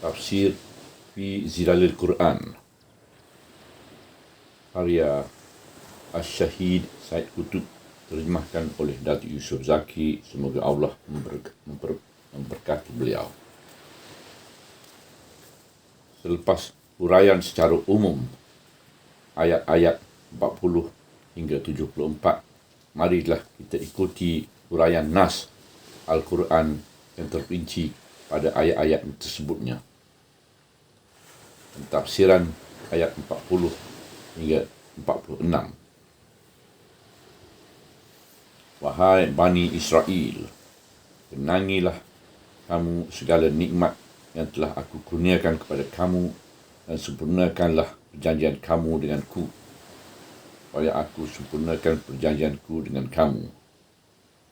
Tafsir fi Zilalil Quran karya Asy-Syahid Said Qutb, terjemahkan oleh Datuk Yusof Zaki. Semoga Allah memberkati beliau. Selepas huraian secara umum ayat-ayat 40 hingga 74, marilah kita ikuti huraian Nas Al-Quran yang terperinci pada ayat-ayat tersebutnya. Tafsiran ayat 40 hingga 46. Wahai Bani Israel, kenangilah kamu segala nikmat yang telah aku kurniakan kepada kamu, dan sempurnakanlah perjanjian kamu denganku, supaya aku sempurnakan perjanjianku dengan kamu,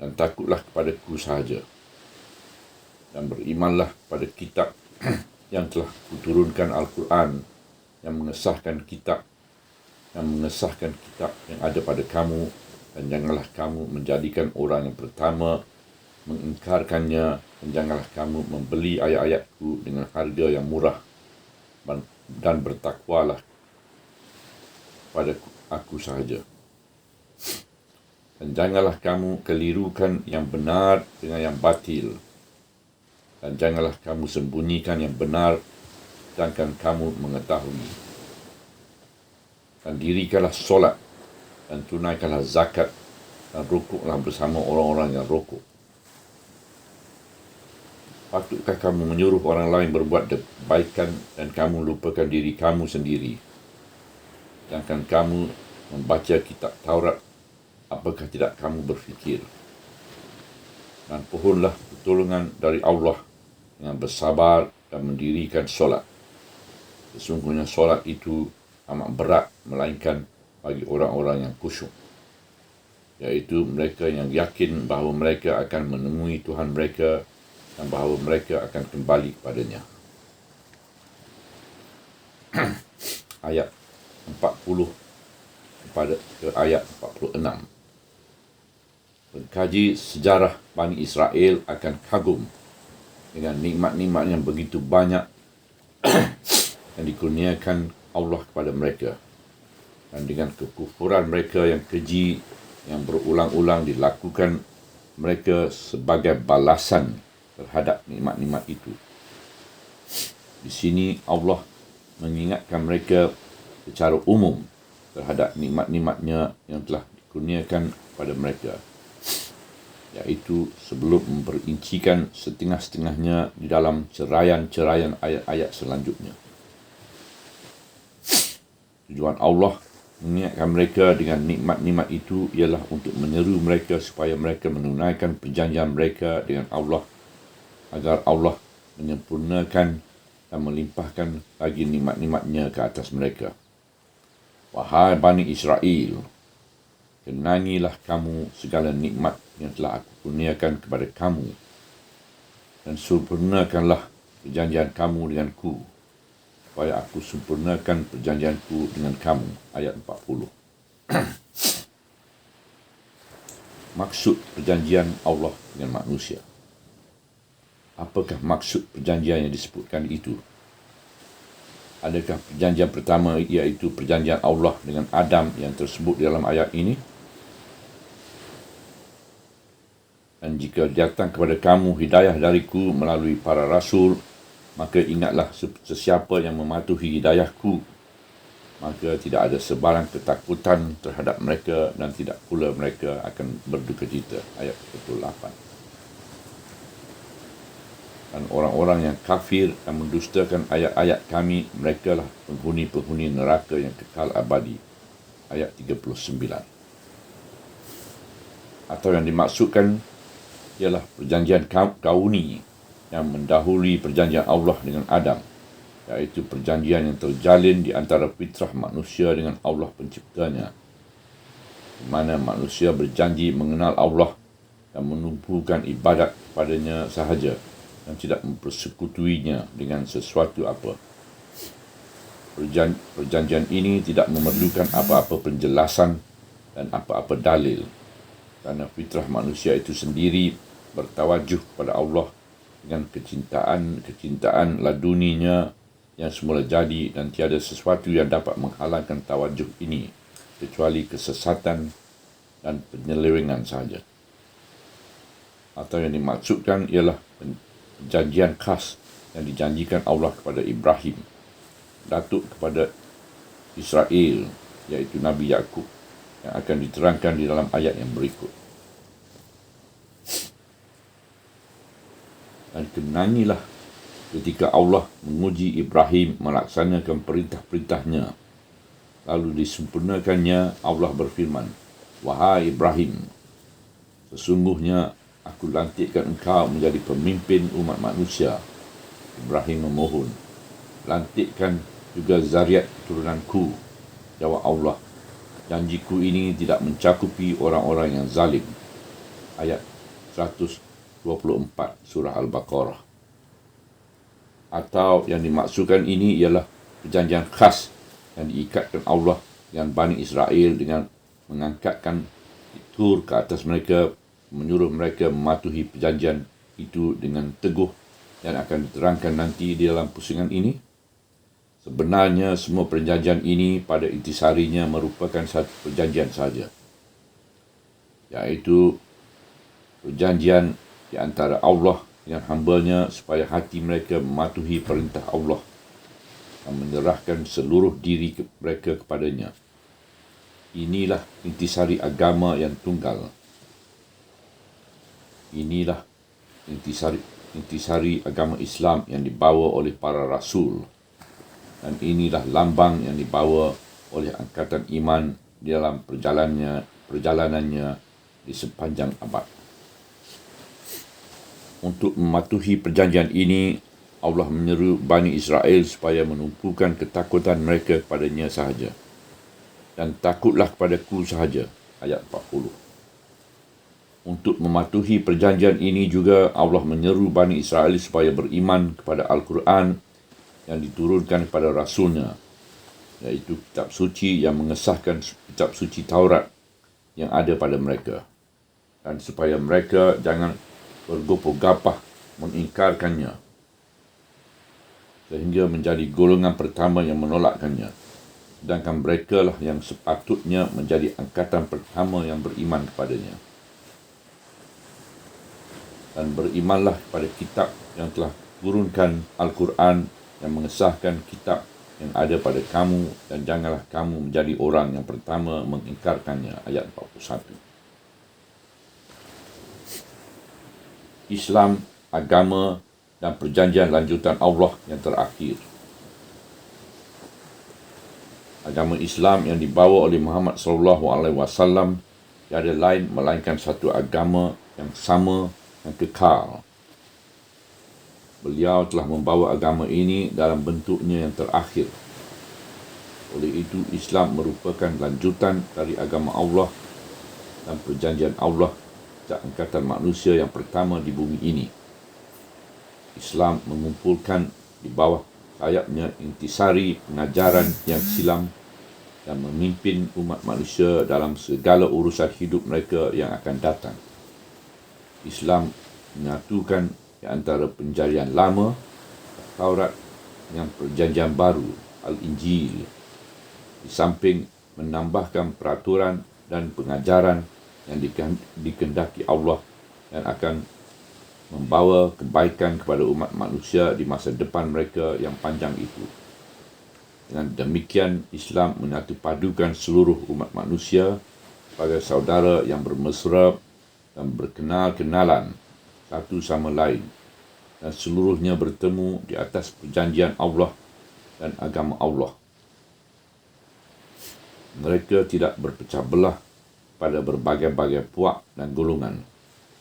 dan takutlah kepadaku sahaja, dan berimanlah pada kitab yang telah kuturunkan, Al-Quran, yang mengesahkan kitab yang ada pada kamu, dan janganlah kamu menjadikan orang yang pertama mengingkarkannya, dan janganlah kamu membeli ayat-ayatku dengan harga yang murah, dan bertakwalah pada aku sahaja. Dan janganlah kamu kelirukan yang benar dengan yang batil, dan janganlah kamu sembunyikan yang benar sedangkan kamu mengetahui. Dan dirikanlah solat, dan tunaikanlah zakat, dan rukuklah bersama orang-orang yang rukuk. Patutkah kamu menyuruh orang lain berbuat kebaikan, dan kamu lupakan diri kamu sendiri? Sedangkan kamu membaca kitab Taurat, apakah tidak kamu berfikir? Dan pohonlah pertolongan dari Allah dengan bersabar dan mendirikan solat. Sesungguhnya solat itu amat berat, melainkan bagi orang-orang yang khusyuk, iaitu mereka yang yakin bahawa mereka akan menemui Tuhan mereka, dan bahawa mereka akan kembali kepadanya. Ayat 40 ke ayat 46. Pengkaji sejarah Bani Israel akan kagum dengan nikmat-nikmat yang begitu banyak yang dikurniakan Allah kepada mereka, dan dengan kekufuran mereka yang keji yang berulang-ulang dilakukan mereka sebagai balasan terhadap nikmat-nikmat itu. Di sini Allah mengingatkan mereka secara umum terhadap nikmat-nikmatnya yang telah dikurniakan kepada mereka, iaitu sebelum memperincikan setengah-setengahnya di dalam ceraian-ceraian ayat-ayat selanjutnya. Tujuan Allah mengingatkan mereka dengan nikmat-nikmat itu ialah untuk menyeru mereka supaya mereka menunaikan perjanjian mereka dengan Allah, agar Allah menyempurnakan dan melimpahkan lagi nikmat-nikmatnya ke atas mereka. Wahai Bani Israel, kenangilah kamu segala nikmat yang telah aku kurniakan kepada kamu, dan sempurnakanlah perjanjian kamu denganku, supaya aku sempurnakan perjanjianku dengan kamu. Ayat 40. Maksud perjanjian Allah dengan manusia. Apakah maksud perjanjian yang disebutkan itu? Adakah perjanjian pertama, iaitu perjanjian Allah dengan Adam yang tersebut dalam ayat ini? Dan jika datang kepada kamu hidayah dariku melalui para rasul, maka ingatlah sesiapa yang mematuhi hidayahku, maka tidak ada sebarang ketakutan terhadap mereka, dan tidak pula mereka akan berduka cita. Ayat 48. Dan orang-orang yang kafir dan mendustakan ayat-ayat kami, merekalah penghuni-penghuni neraka yang kekal abadi. Ayat 39. Atau yang dimaksudkan ialah perjanjian kauni yang mendahului perjanjian Allah dengan Adam, iaitu perjanjian yang terjalin di antara fitrah manusia dengan Allah penciptanya, di mana manusia berjanji mengenal Allah dan menumpukan ibadat kepadanya sahaja, dan tidak mempersekutuinya dengan sesuatu apa. Perjanjian ini tidak memerlukan apa-apa penjelasan dan apa-apa dalil, kerana fitrah manusia itu sendiri bertawajuh kepada Allah dengan kecintaan laduninya yang semula jadi, dan tiada sesuatu yang dapat menghalangkan tawajuh ini kecuali kesesatan dan penyelewengan sahaja. Atau yang dimaksudkan ialah perjanjian khas yang dijanjikan Allah kepada Ibrahim, datuk kepada Israel, iaitu Nabi Yakub, yang akan diterangkan di dalam ayat yang berikut. Dan kenangilah ketika Allah menguji Ibrahim melaksanakan perintah-perintahnya, lalu disempurnakannya. Allah berfirman, "Wahai Ibrahim, sesungguhnya aku lantikkan engkau menjadi pemimpin umat manusia." Ibrahim memohon, "Lantikkan juga zuriat keturunanku." Jawab Allah, "Janjiku ini tidak mencakupi orang-orang yang zalim." Ayat 124 surah Al-Baqarah. Atau yang dimaksudkan ini ialah perjanjian khas yang diikatkan Allah dengan Bani Israel dengan mengangkatkan Tur ke atas mereka, menyuruh mereka mematuhi perjanjian itu dengan teguh, dan akan diterangkan nanti di dalam pusingan ini. Sebenarnya semua perjanjian ini pada intisarinya merupakan satu perjanjian saja, iaitu perjanjian di antara Allah dengan hamba-Nya supaya hati mereka mematuhi perintah Allah dan menyerahkan seluruh diri mereka kepadanya. Inilah intisari agama yang tunggal. Inilah intisari agama Islam yang dibawa oleh para rasul. Dan inilah lambang yang dibawa oleh angkatan iman di dalam perjalanannya di sepanjang abad. Untuk mematuhi perjanjian ini, Allah menyeru Bani Israel supaya menumpukan ketakutan mereka kepadanya sahaja. Dan takutlah kepadaku sahaja. Ayat 40. Untuk mematuhi perjanjian ini juga Allah menyeru Bani Israel supaya beriman kepada Al-Quran yang diturunkan kepada Rasulnya, iaitu kitab suci yang mengesahkan kitab suci Taurat yang ada pada mereka. Dan supaya mereka jangan bergopoh-gapah mengingkarkannya, sehingga menjadi golongan pertama yang menolakkannya. Sedangkan mereka lah yang sepatutnya menjadi angkatan pertama yang beriman kepadanya. Dan berimanlah kepada kitab yang telah turunkan Al-Quran yang mengesahkan kitab yang ada pada kamu, dan janganlah kamu menjadi orang yang pertama mengingkarkannya. Ayat 41. Islam, agama dan perjanjian lanjutan Allah yang terakhir. Agama Islam yang dibawa oleh Muhammad SAW tiada lain melainkan satu agama yang sama, yang kekal. Beliau telah membawa agama ini dalam bentuknya yang terakhir. Oleh itu, Islam merupakan lanjutan dari agama Allah dan perjanjian Allah sejak angkatan manusia yang pertama di bumi ini. Islam mengumpulkan di bawah sayapnya intisari pengajaran yang silam dan memimpin umat manusia dalam segala urusan hidup mereka yang akan datang. Islam menyatukan di antara perjanjian lama, Taurat, dengan perjanjian baru, Al-Injil, di samping menambahkan peraturan dan pengajaran yang dikehendaki Allah yang akan membawa kebaikan kepada umat manusia di masa depan mereka yang panjang itu. Dengan demikian, Islam menyatu padukan seluruh umat manusia sebagai saudara yang bermesra dan berkenal-kenalan satu sama lain, dan seluruhnya bertemu di atas perjanjian Allah dan agama Allah. Mereka tidak berpecah belah pada berbagai-bagai puak dan golongan,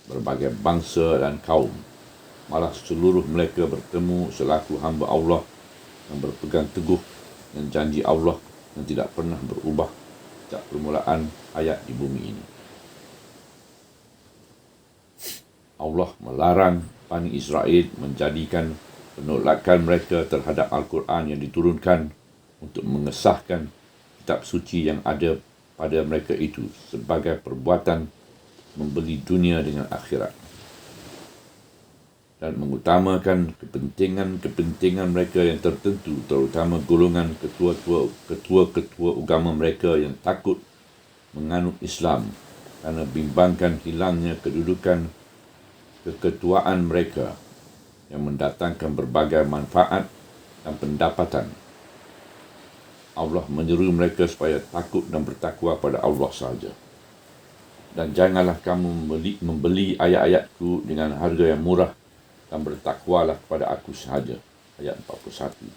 berbagai bangsa dan kaum. Malah seluruh mereka bertemu selaku hamba Allah yang berpegang teguh dengan janji Allah yang tidak pernah berubah sejak permulaan hayat di bumi ini. Allah melarang Bani Israel menjadikan penolakan mereka terhadap Al-Quran yang diturunkan untuk mengesahkan kitab suci yang ada pada mereka itu sebagai perbuatan membeli dunia dengan akhirat. dan mengutamakan kepentingan mereka yang tertentu, terutama golongan ketua-ketua agama mereka yang takut menganut Islam kerana bimbangkan hilangnya kedudukan keketuaan mereka yang mendatangkan berbagai manfaat dan pendapatan. Allah menyeru mereka supaya takut dan bertakwa pada Allah sahaja. Dan janganlah kamu membeli ayat-ayatku dengan harga yang murah dan bertakwalah kepada aku sahaja. Ayat 41.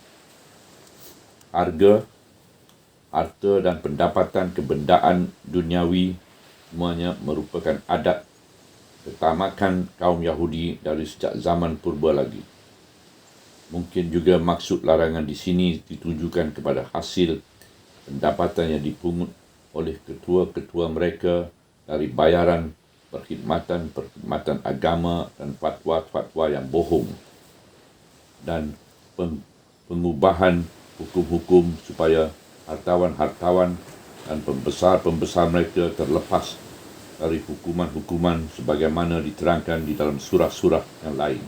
Harta dan pendapatan kebendaan duniawi semuanya merupakan adat ketamakan kaum Yahudi dari sejak zaman purba lagi. Mungkin juga maksud larangan di sini ditujukan kepada hasil pendapatan yang dipungut oleh ketua-ketua mereka dari bayaran perkhidmatan agama dan fatwa-fatwa yang bohong dan pengubahan hukum-hukum supaya hartawan-hartawan dan pembesar-pembesar mereka terlepas dari hukuman-hukuman sebagaimana diterangkan di dalam surah-surah yang lain.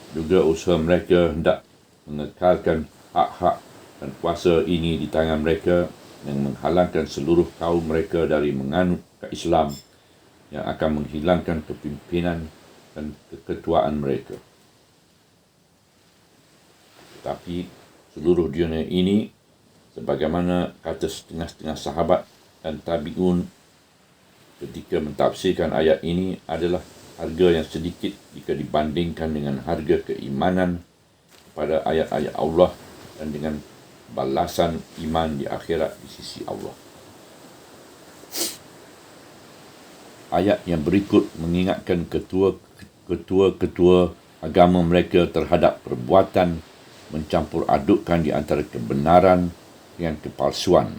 Juga usaha mereka hendak mengekalkan hak-hak dan kuasa ini di tangan mereka yang menghalangkan seluruh kaum mereka dari menganut Islam yang akan menghilangkan kepimpinan dan keketuaan mereka. Tetapi seluruh dunia ini, sebagaimana kata setengah-setengah sahabat dan tabi'un ketika mentafsirkan ayat ini, adalah harga yang sedikit jika dibandingkan dengan harga keimanan kepada ayat-ayat Allah dan dengan balasan iman di akhirat di sisi Allah. Ayat yang berikut mengingatkan ketua-ketua agama mereka terhadap perbuatan mencampur adukkan di antara kebenaran dengan kepalsuan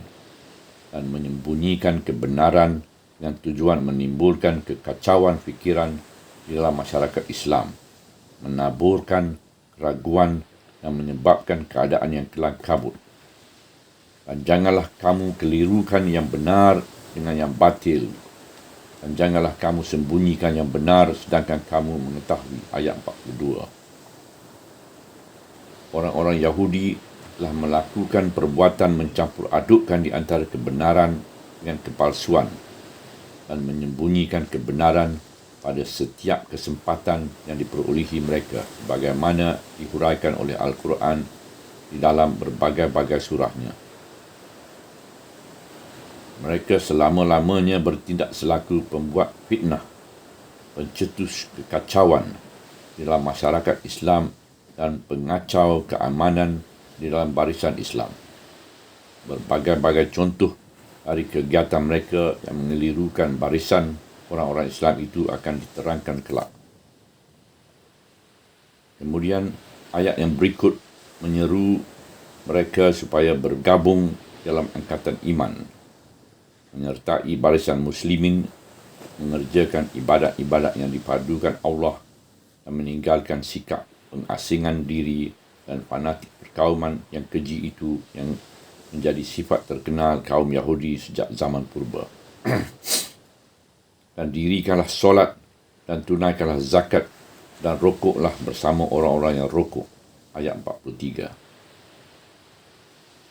dan menyembunyikan kebenaran dengan tujuan menimbulkan kekacauan fikiran di dalam masyarakat Islam, menaburkan keraguan dan menyebabkan keadaan yang kelam kabut. Dan janganlah kamu kelirukan yang benar dengan yang batil. Dan janganlah kamu sembunyikan yang benar sedangkan kamu mengetahui. Ayat 42. Orang-orang Yahudi telah melakukan perbuatan mencampur adukkan di antara kebenaran dengan kepalsuan dan menyembunyikan kebenaran pada setiap kesempatan yang diperolehi mereka, bagaimana dihuraikan oleh Al-Quran di dalam berbagai-bagai surahnya. Mereka selama-lamanya bertindak selaku pembuat fitnah, pencetus kekacauan di dalam masyarakat Islam dan pengacau keamanan di dalam barisan Islam. Berbagai-bagai contoh dari kegiatan mereka yang mengelirukan barisan orang-orang Islam itu akan diterangkan kelak. Kemudian ayat yang berikut menyeru mereka supaya bergabung dalam angkatan iman, menyertai barisan muslimin, mengerjakan ibadat-ibadat yang dipadukan Allah dan meninggalkan sikap pengasingan diri dan fanatik perkauman yang keji itu yang menjadi sifat terkenal kaum Yahudi sejak zaman purba. Dan dirikanlah solat dan tunaikanlah zakat dan rokoklah bersama orang-orang yang rokok. Ayat 43.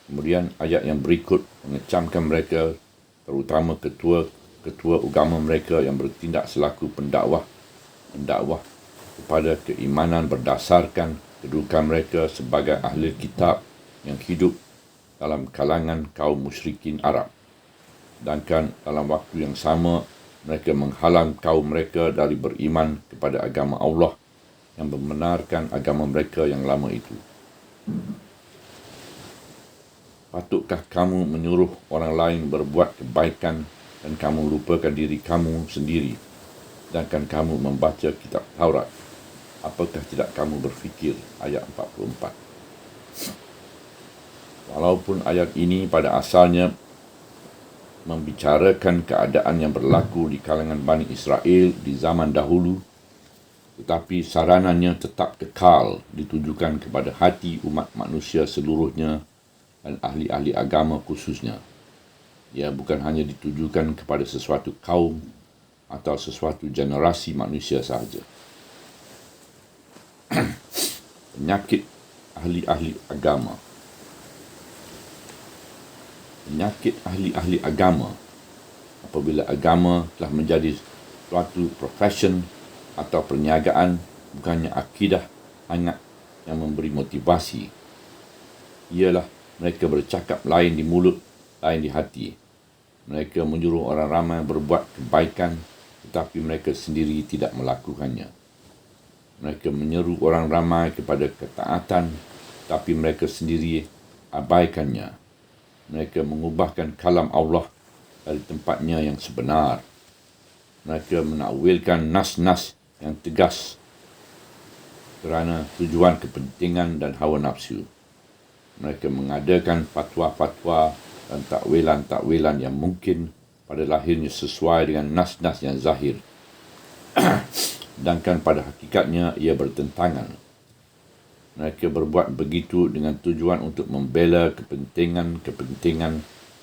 Kemudian ayat yang berikut mengecamkan mereka, terutama ketua agama mereka yang bertindak selaku pendakwah kepada keimanan berdasarkan kedudukan mereka sebagai ahli kitab yang hidup dalam kalangan kaum musyrikin Arab. Sedangkan dalam waktu yang sama, mereka menghalang kaum mereka dari beriman kepada agama Allah yang membenarkan agama mereka yang lama itu. Patutkah kamu menyuruh orang lain berbuat kebaikan dan kamu lupakan diri kamu sendiri, sedangkan kamu membaca kitab Taurat? Apakah tidak kamu berfikir? Ayat 44. Walaupun ayat ini pada asalnya membicarakan keadaan yang berlaku di kalangan Bani Israel di zaman dahulu, tetapi saranannya tetap kekal ditujukan kepada hati umat manusia seluruhnya dan ahli-ahli agama khususnya. Ia bukan hanya ditujukan kepada sesuatu kaum atau sesuatu generasi manusia sahaja. penyakit ahli-ahli agama. Penyakit ahli-ahli agama apabila agama telah menjadi suatu profession atau perniagaan, bukannya akidah hangat yang memberi motivasi. Ialah mereka bercakap lain di mulut, lain di hati. Mereka menyuruh orang ramai berbuat kebaikan, tetapi mereka sendiri tidak melakukannya. Mereka menyeru orang ramai kepada ketaatan, tapi mereka sendiri abaikannya. Mereka mengubahkan kalam Allah dari tempatnya yang sebenar. Mereka menakwilkan nas-nas yang tegas kerana tujuan kepentingan dan hawa nafsu. Mereka mengadakan fatwa-fatwa dan takwilan-takwilan yang mungkin pada lahirnya sesuai dengan nas-nas yang zahir. Sedangkan pada hakikatnya ia bertentangan. Mereka berbuat begitu dengan tujuan untuk membela kepentingan-kepentingan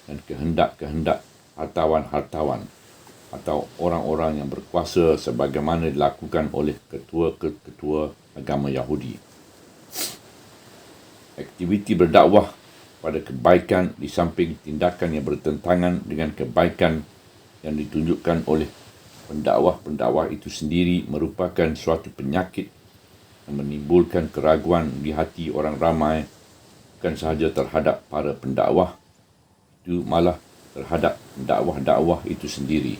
dan kehendak-kehendak hartawan-hartawan atau orang-orang yang berkuasa sebagaimana dilakukan oleh ketua-ketua agama Yahudi. Aktiviti berdakwah pada kebaikan di samping tindakan yang bertentangan dengan kebaikan yang ditunjukkan oleh pendakwah-pendakwah itu sendiri merupakan suatu penyakit yang menimbulkan keraguan di hati orang ramai, bukan sahaja terhadap para pendakwah itu, malah terhadap dakwah-dakwah itu sendiri.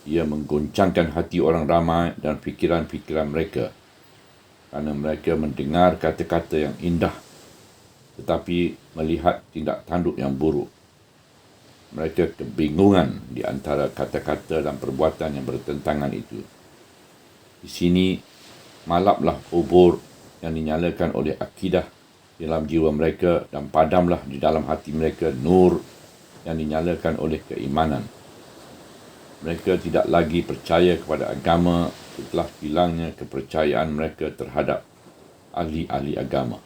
Ia menggoncangkan hati orang ramai dan fikiran-fikiran mereka kerana mereka mendengar kata-kata yang indah tetapi melihat tindak tanduk yang buruk. Mereka kebingungan di antara kata-kata dan perbuatan yang bertentangan itu. Di sini malaplah obor yang dinyalakan oleh akidah dalam jiwa mereka dan padamlah di dalam hati mereka nur yang dinyalakan oleh keimanan. Mereka tidak lagi percaya kepada agama setelah hilangnya kepercayaan mereka terhadap ahli-ahli agama.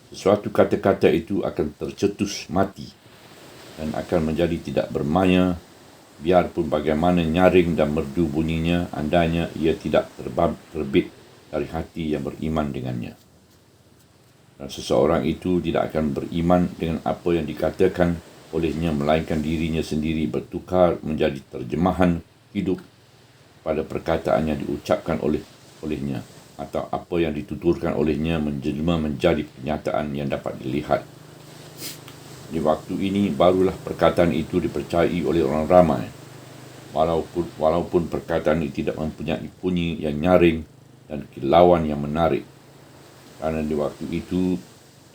Sesuatu kata-kata itu akan tercetus mati dan akan menjadi tidak bermaya biarpun bagaimana nyaring dan merdu bunyinya, andainya ia tidak terbit dari hati yang beriman dengannya. Dan seseorang itu tidak akan beriman dengan apa yang dikatakan olehnya, melainkan dirinya sendiri bertukar menjadi terjemahan hidup pada perkataan yang diucapkan olehnya, atau apa yang dituturkan olehnya menjelma menjadi kenyataan yang dapat dilihat. Di waktu ini barulah perkataan itu dipercayai oleh orang ramai, walaupun perkataan itu tidak mempunyai bunyi yang nyaring dan kilauan yang menarik. Kerana di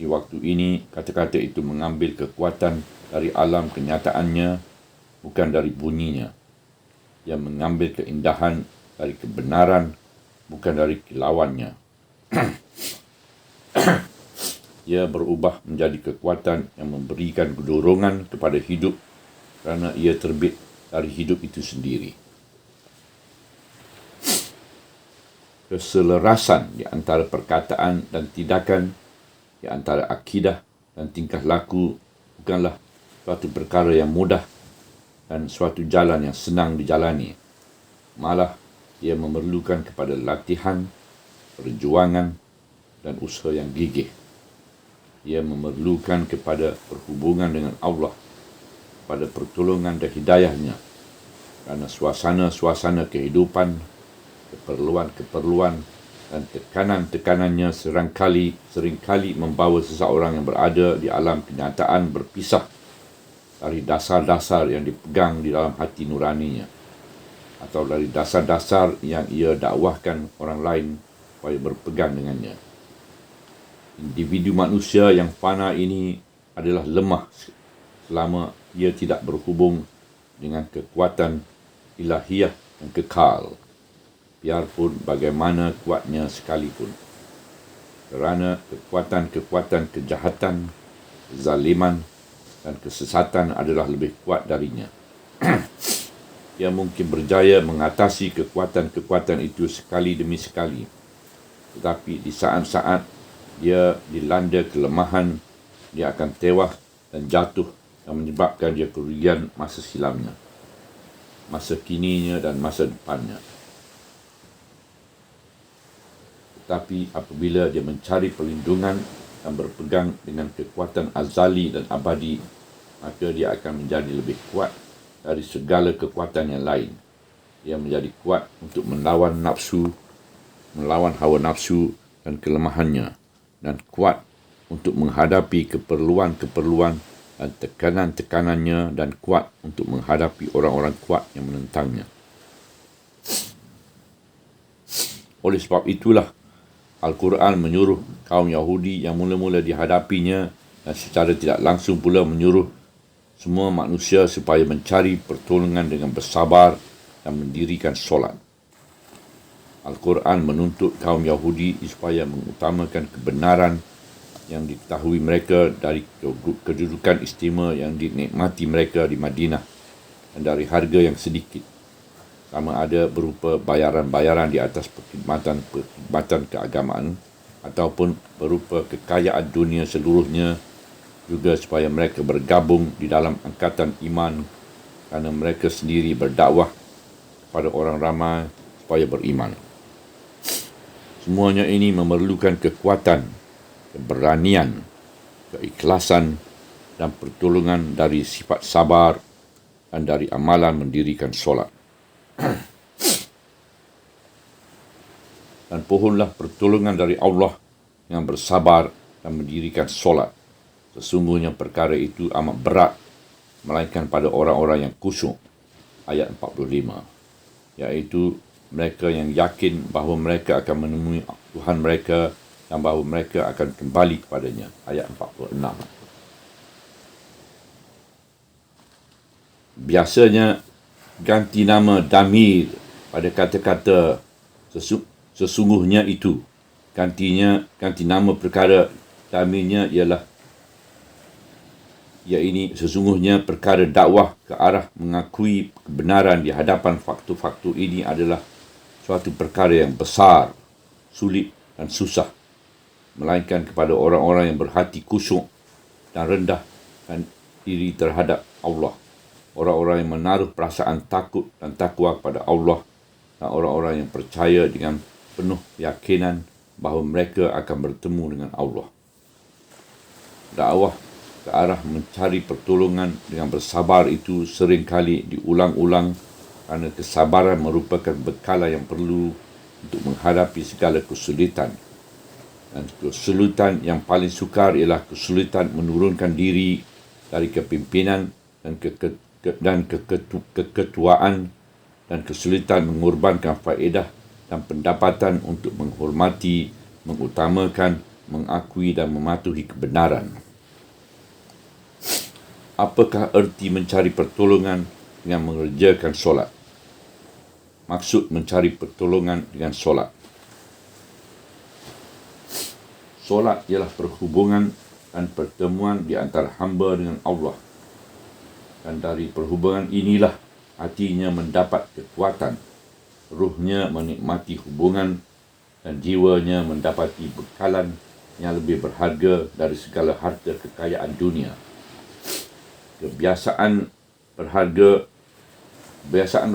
waktu ini kata-kata itu mengambil kekuatan dari alam kenyataannya, bukan dari bunyinya. Ia mengambil keindahan dari kebenaran, bukan dari kilauannya. Ia berubah menjadi kekuatan yang memberikan dorongan kepada hidup kerana ia terbit dari hidup itu sendiri. Keselarasan di antara perkataan dan tindakan, di antara akidah dan tingkah laku bukanlah suatu perkara yang mudah dan suatu jalan yang senang dijalani. Malah ia memerlukan kepada latihan, perjuangan dan usaha yang gigih. Ia memerlukan kepada perhubungan dengan Allah, pada pertolongan dan hidayahnya, kerana suasana-suasana kehidupan, keperluan-keperluan dan tekanan-tekanannya seringkali membawa seseorang yang berada di alam kenyataan berpisah dari dasar-dasar yang dipegang di dalam hati nuraninya, atau dari dasar-dasar yang ia dakwahkan orang lain supaya berpegang dengannya. Individu manusia yang fana ini adalah lemah selama ia tidak berhubung dengan kekuatan ilahiyah yang kekal, biarpun bagaimana kuatnya sekalipun. Kerana kekuatan-kekuatan kejahatan, kezaliman dan kesesatan adalah lebih kuat darinya. Ia mungkin berjaya mengatasi kekuatan-kekuatan itu sekali demi sekali, tetapi di saat-saat dia dilanda kelemahan, dia akan tewas dan jatuh yang menyebabkan dia kerugian masa silamnya, masa kininya dan masa depannya. Tapi apabila dia mencari perlindungan dan berpegang dengan kekuatan azali dan abadi, maka dia akan menjadi lebih kuat dari segala kekuatan yang lain. Dia menjadi kuat untuk melawan nafsu, melawan hawa nafsu dan kelemahannya, dan kuat untuk menghadapi keperluan-keperluan dan tekanan-tekanannya, dan kuat untuk menghadapi orang-orang kuat yang menentangnya. Oleh sebab itulah Al-Quran menyuruh kaum Yahudi yang mula-mula dihadapinya dan secara tidak langsung pula menyuruh semua manusia supaya mencari pertolongan dengan bersabar dan mendirikan solat. Al-Quran menuntut kaum Yahudi supaya mengutamakan kebenaran yang diketahui mereka dari kedudukan istimewa yang dinikmati mereka di Madinah dan dari harga yang sedikit, sama ada berupa bayaran-bayaran di atas perkhidmatan keagamaan ataupun berupa kekayaan dunia seluruhnya, juga supaya mereka bergabung di dalam angkatan iman kerana mereka sendiri berdakwah kepada orang ramai supaya beriman. Semuanya ini memerlukan kekuatan, keberanian, keikhlasan dan pertolongan dari sifat sabar dan dari amalan mendirikan solat. Dan pohonlah pertolongan dari Allah yang bersabar dan mendirikan solat. Sesungguhnya perkara itu amat berat, melainkan pada orang-orang yang khusyuk. Ayat 45. Iaitu mereka yang yakin bahawa mereka akan menemui Tuhan mereka dan bahawa mereka akan kembali kepadanya. Ayat 46. Biasanya ganti nama damir pada kata-kata sesungguhnya itu. Ganti nama perkara damirnya ialah ini sesungguhnya perkara dakwah ke arah mengakui kebenaran di hadapan faktor-faktor ini adalah suatu perkara yang besar, sulit dan susah, melainkan kepada orang-orang yang berhati khusyuk dan rendah dan diri terhadap Allah, orang-orang yang menaruh perasaan takut dan takwa kepada Allah, dan orang-orang yang percaya dengan penuh keyakinan bahawa mereka akan bertemu dengan Allah. Dakwah ke arah mencari pertolongan dengan bersabar itu seringkali diulang-ulang kerana kesabaran merupakan bekalan yang perlu untuk menghadapi segala kesulitan. Dan kesulitan yang paling sukar ialah kesulitan menurunkan diri dari kepimpinan dan keketuaan, dan kesulitan mengorbankan faedah dan pendapatan untuk menghormati, mengutamakan, mengakui dan mematuhi kebenaran. Apakah erti mencari pertolongan dengan mengerjakan solat? Maksud mencari pertolongan dengan solat. Solat ialah perhubungan dan pertemuan di antara hamba dengan Allah. Dan dari perhubungan inilah hatinya mendapat kekuatan, ruhnya menikmati hubungan, dan jiwanya mendapati bekalan yang lebih berharga dari segala harta kekayaan dunia. Kebiasaan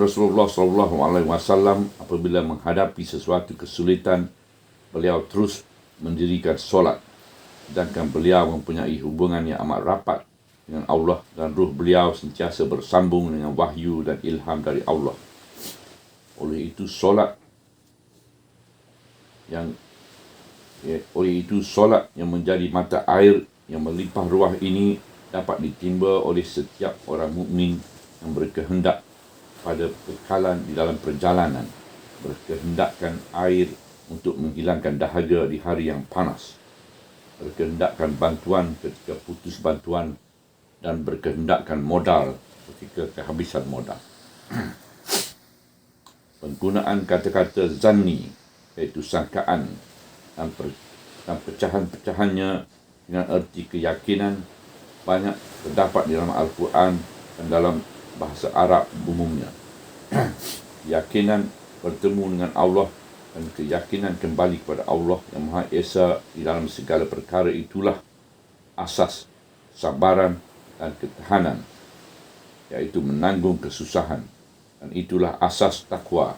Rasulullah SAW apabila menghadapi sesuatu kesulitan, beliau terus mendirikan solat, sedangkan beliau mempunyai hubungan yang amat rapat dengan Allah dan ruh beliau sentiasa bersambung dengan wahyu dan ilham dari Allah. Oleh itu solat yang menjadi mata air yang melimpah ruah ini dapat ditimba oleh setiap orang mukmin yang berkehendak pada bekalan di dalam perjalanan, berkehendakkan air untuk menghilangkan dahaga di hari yang panas, berkehendakkan bantuan ketika putus bantuan, dan berkehendakkan modal ketika kehabisan modal. Penggunaan kata-kata zanni, iaitu sangkaan, dan pecahan-pecahannya dengan erti keyakinan banyak terdapat di dalam Al-Quran dan dalam bahasa Arab umumnya. Keyakinan bertemu dengan Allah dan keyakinan kembali kepada Allah yang Maha Esa di dalam segala perkara itulah asas kesabaran dan ketahanan, iaitu menanggung kesusahan, dan itulah asas takwa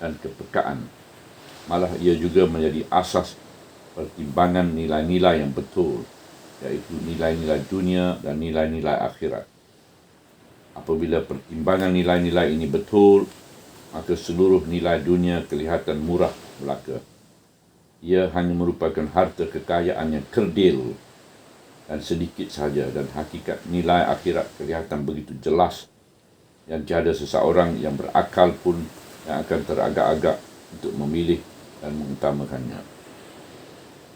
dan kepekaan. malah ia juga menjadi asas pertimbangan nilai-nilai yang betul, iaitu nilai-nilai dunia dan nilai-nilai akhirat. Apabila pertimbangan nilai-nilai ini betul, maka seluruh nilai dunia kelihatan murah belaka. Ia hanya merupakan harta kekayaan yang kerdil dan sedikit sahaja, dan hakikat nilai akhirat kelihatan begitu jelas yang tiada seseorang yang berakal pun yang akan teragak-agak untuk memilih dan mengutamakannya.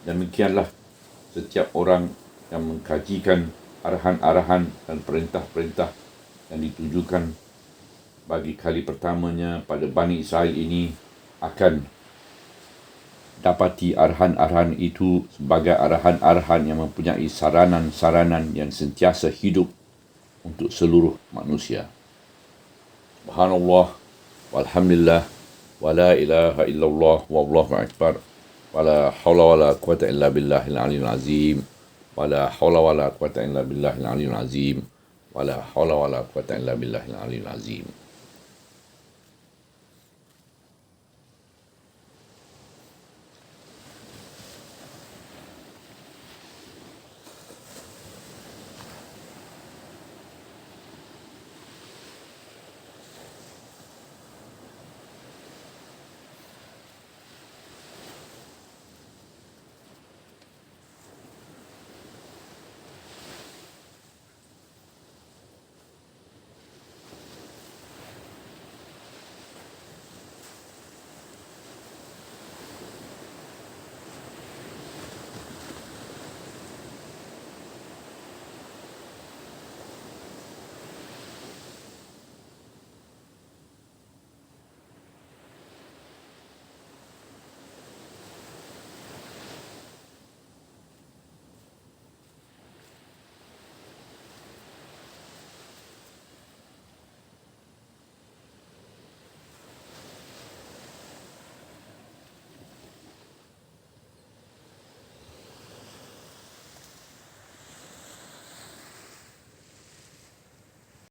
Demikianlah setiap orang yang mengkajikan arahan-arahan dan perintah-perintah yang ditujukan bagi kali pertamanya pada Bani Israel ini akan dapati arahan-arahan itu sebagai arahan-arahan yang mempunyai saranan-saranan yang sentiasa hidup untuk seluruh manusia. Subhanallah, walhamdulillah, wa la ilaha illallah, wallahu akbar, wa la hawla wa la quwata illa billahil aliyyil azim, wa la hawla wa la quwata illa billahil aliyyil azim, wa la hawla wa la quwata illa billahil aliyyil azim.